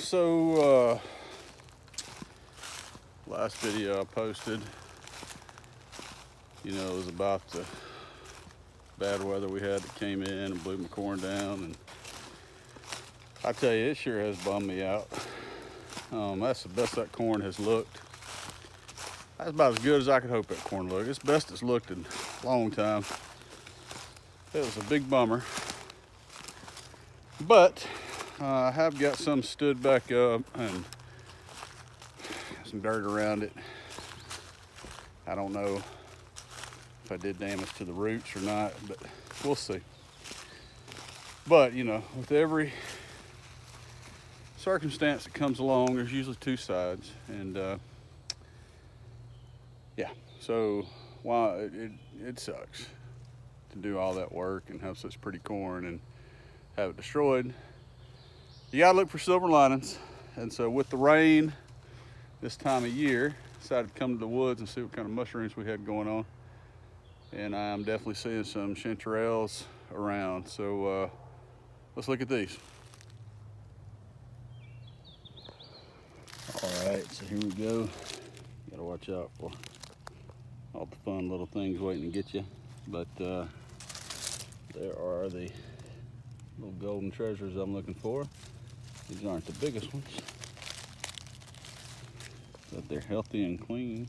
So last video I posted, it was about the bad weather we had that came in and blew my corn down, and I tell you, it sure has bummed me out. That's the best that corn has looked. That's about as good as I could hope that corn looked. It's best it's looked in a long time. It was a big bummer, but I have got some stood back up and some dirt around it. I don't know if I did damage to the roots or not, but we'll see. But with every circumstance that comes along, there's usually two sides, and yeah. So while it sucks to do all that work and have such pretty corn and have it destroyed, you gotta look for silver linings. And so with the rain this time of year, decided to come to the woods and see what kind of mushrooms we had going on. And I'm definitely seeing some chanterelles around. So let's look at these. All right, so here we go. You gotta watch out for all the fun little things waiting to get you. But there are the little golden treasures I'm looking for. These aren't the biggest ones, but they're healthy and clean.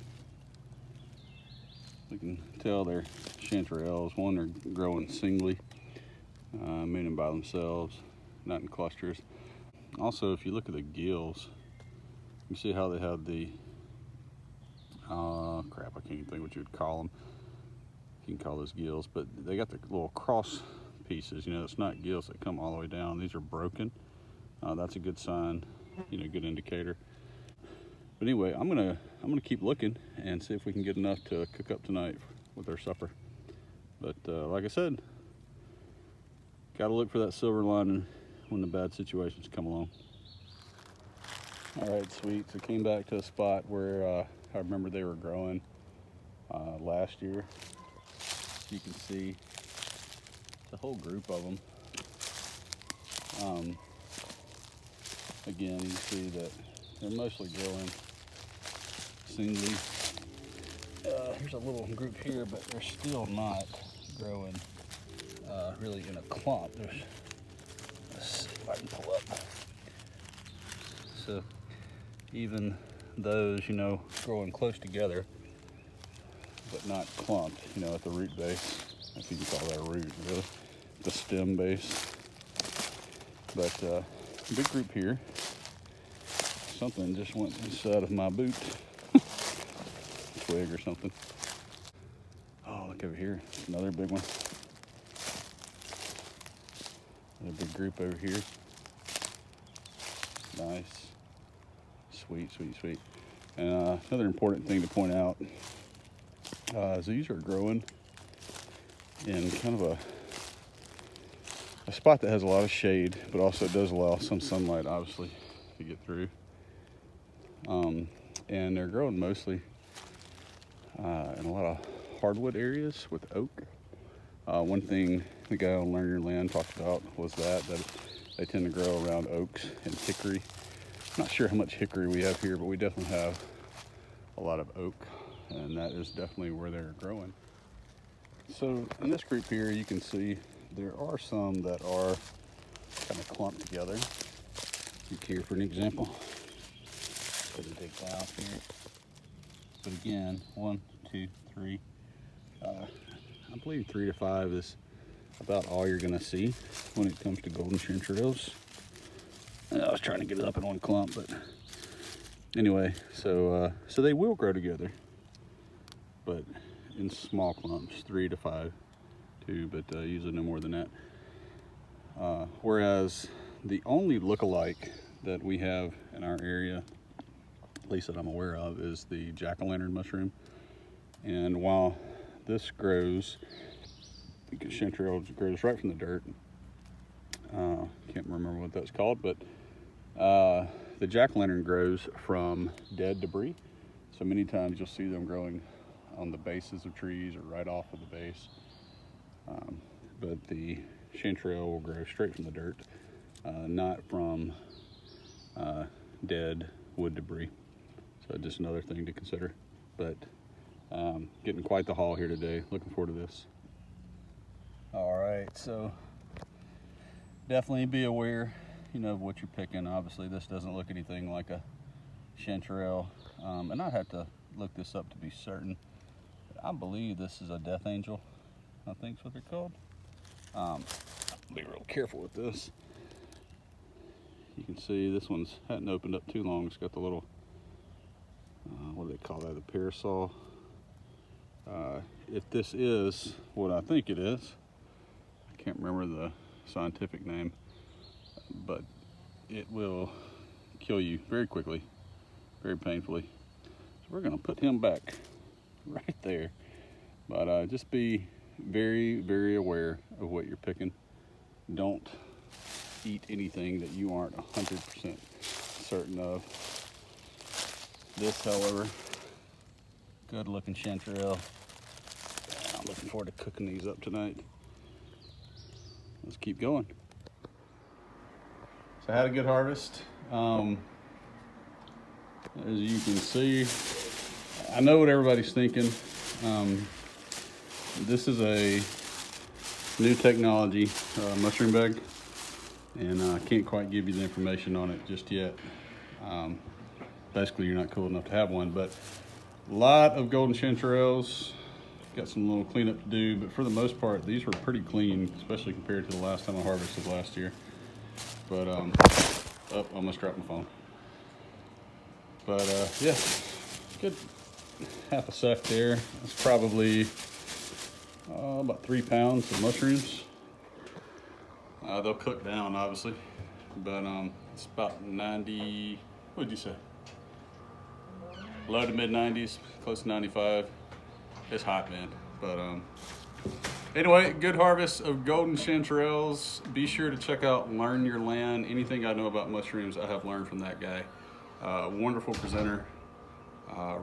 You can tell they're chanterelles. One, they're growing singly, meaning by themselves, not in clusters. Also, if you look at the gills, you see how they have the, crap, I can't even think what you would call them. You can call those gills, but they got the little cross pieces. It's not gills that come all the way down. These are broken. That's a good sign, good indicator. But anyway, I'm gonna keep looking and see if we can get enough to cook up tonight with our supper. But like I said, gotta look for that silver lining when the bad situations come along. All right, sweet. So came back to a spot where I remember they were growing last year. You can see it's a whole group of them. Again, you see that they're mostly growing singly. Here's a little group here, but they're still not growing really in a clump. Let's see if I can pull up. So even those, growing close together, but not clumped, at the root base, if you can call that a root, really, the stem base. But big group here. Something just went inside of my boot. Twig or something. Oh, look over here. Another big one. Another big group over here. Nice. Sweet, sweet, sweet. And another important thing to point out is these are growing in kind of a spot that has a lot of shade, but also does allow some sunlight, obviously, to get through. And they're growing mostly in a lot of hardwood areas with oak. One thing the guy on Learn Your Land talked about was that they tend to grow around oaks and hickory. Not sure how much hickory we have here, but we definitely have a lot of oak, and that is definitely where they're growing. So in this group here, you can see there are some that are kind of clumped together. Look here for an example. Gonna dig down here. But again, 1, 2, 3. I believe 3 to 5 is about all you're gonna see when it comes to golden chanterelles. I was trying to get it up in one clump, but anyway, so they will grow together, but in small clumps, 3 to 5, but usually no more than that. Whereas the only look-alike that we have in our area, at least that I'm aware of, is the jack-o'-lantern mushroom. And while this grows, because chanterelle grows right from the dirt, can't remember what that's called, but the jack-o'-lantern grows from dead debris. So many times you'll see them growing on the bases of trees or right off of the base. But the chanterelle will grow straight from the dirt, not from dead wood debris. So just another thing to consider. But getting quite the haul here today. Looking forward to this. All right, so definitely be aware, of what you're picking. Obviously, this doesn't look anything like a chanterelle, and I'd have to look this up to be certain. I believe this is a death angel. I think that's what they're called. Be real careful with this. You can see this one's hadn't opened up too long. It's got the little, what do they call that? The parasol. If this is what I think it is, I can't remember the scientific name, but it will kill you very quickly, very painfully. So we're gonna put him back right there. But just be very, very aware of what you're picking. Don't eat anything that you aren't 100% certain of. This, however, good looking chanterelle. I'm looking forward to cooking these up tonight. Let's keep going. So I had a good harvest. As you can see, I know what everybody's thinking. This is a new technology mushroom bag, and I can't quite give you the information on it just yet. Basically, you're not cool enough to have one, but a lot of golden chanterelles. Got some little cleanup to do, but for the most part, these were pretty clean, especially compared to the last time I harvested last year. But oh, almost dropped my phone. But yeah, good half a sack there. That's probably about 3 pounds of mushrooms. They'll cook down, obviously, but it's about 90. What did you say? Low to mid 90s, close to 95. It's hot, man. But anyway, good harvest of golden chanterelles. Be sure to check out Learn Your Land. Anything I know about mushrooms, I have learned from that guy. Wonderful presenter.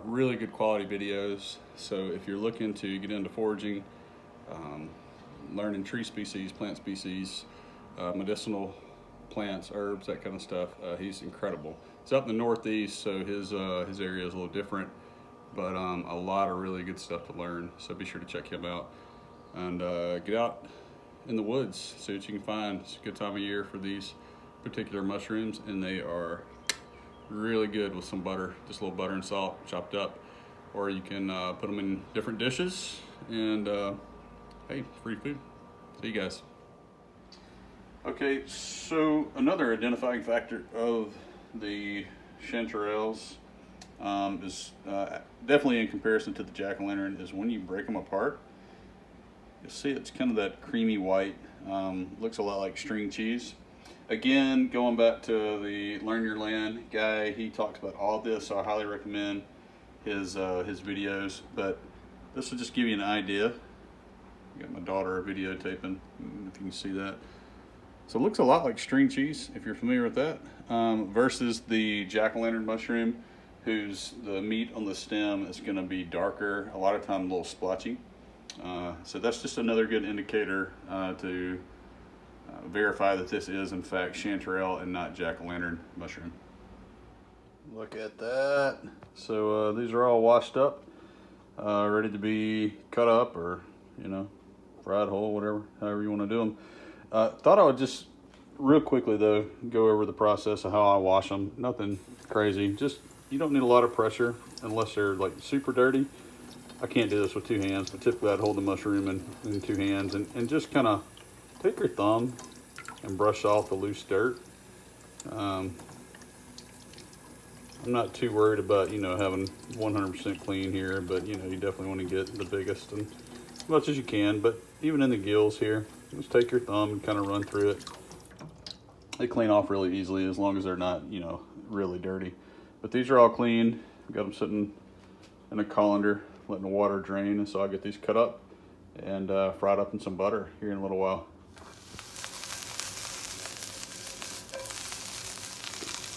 Really good quality videos. So if you're looking to get into foraging, learning tree species, plant species, medicinal plants, herbs, that kind of stuff, he's incredible. He's up in the Northeast, so his area is a little different, but a lot of really good stuff to learn. So be sure to check him out and get out in the woods, see what you can find. It's a good time of year for these particular mushrooms, and they are really good with some butter, just a little butter and salt chopped up, or you can put them in different dishes, and hey, free food. See you guys. Okay, so another identifying factor of the chanterelles is definitely in comparison to the jack-o'-lantern is when you break them apart, you'll see it's kind of that creamy white, looks a lot like string cheese. Again, going back to the Learn Your Land guy, he talks about all this, so I highly recommend his videos, but this will just give you an idea. I got my daughter videotaping, if you can see that. So it looks a lot like string cheese, if you're familiar with that, versus the jack-o'-lantern mushroom, whose the meat on the stem is going to be darker, a lot of time a little splotchy. So that's just another good indicator to verify that this is in fact chanterelle and not jack-o'-lantern mushroom. Look at that. So these are all washed up, ready to be cut up, or fried whole, whatever, however you want to do them. Thought I would just real quickly though go over the process of how I wash them. Nothing crazy, just you don't need a lot of pressure unless they're like super dirty. I can't do this with 2 hands, but typically I'd hold the mushroom in 2 hands and just kind of take your thumb and brush off the loose dirt. I'm not too worried about having 100% clean here, but you definitely want to get the biggest and as much as you can. But even in the gills here, just take your thumb and kind of run through it. They clean off really easily as long as they're not really dirty. But these are all clean. Got them sitting in a colander, letting the water drain, and so I'll get these cut up and fried up in some butter here in a little while.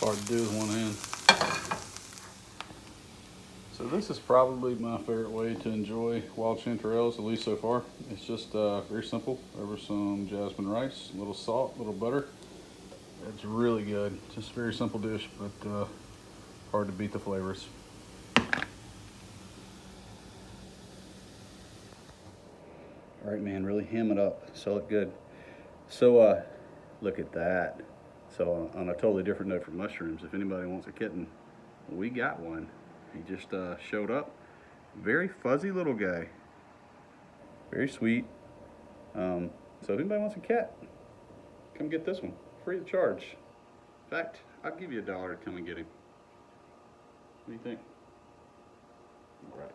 Hard to do with one hand. So this is probably my favorite way to enjoy wild chanterelles, at least so far. It's just very simple. Over some jasmine rice, a little salt, a little butter, It's really good. Just a very simple dish, but hard to beat the flavors. All right, man, really ham it up, sell it good. So look at that. So on a totally different note from mushrooms, if anybody wants a kitten, we got one. He just showed up. Very fuzzy little guy. Very sweet. So if anybody wants a cat, come get this one, free of charge. In fact, I'll give you $1 to come and get him. What do you think? All right.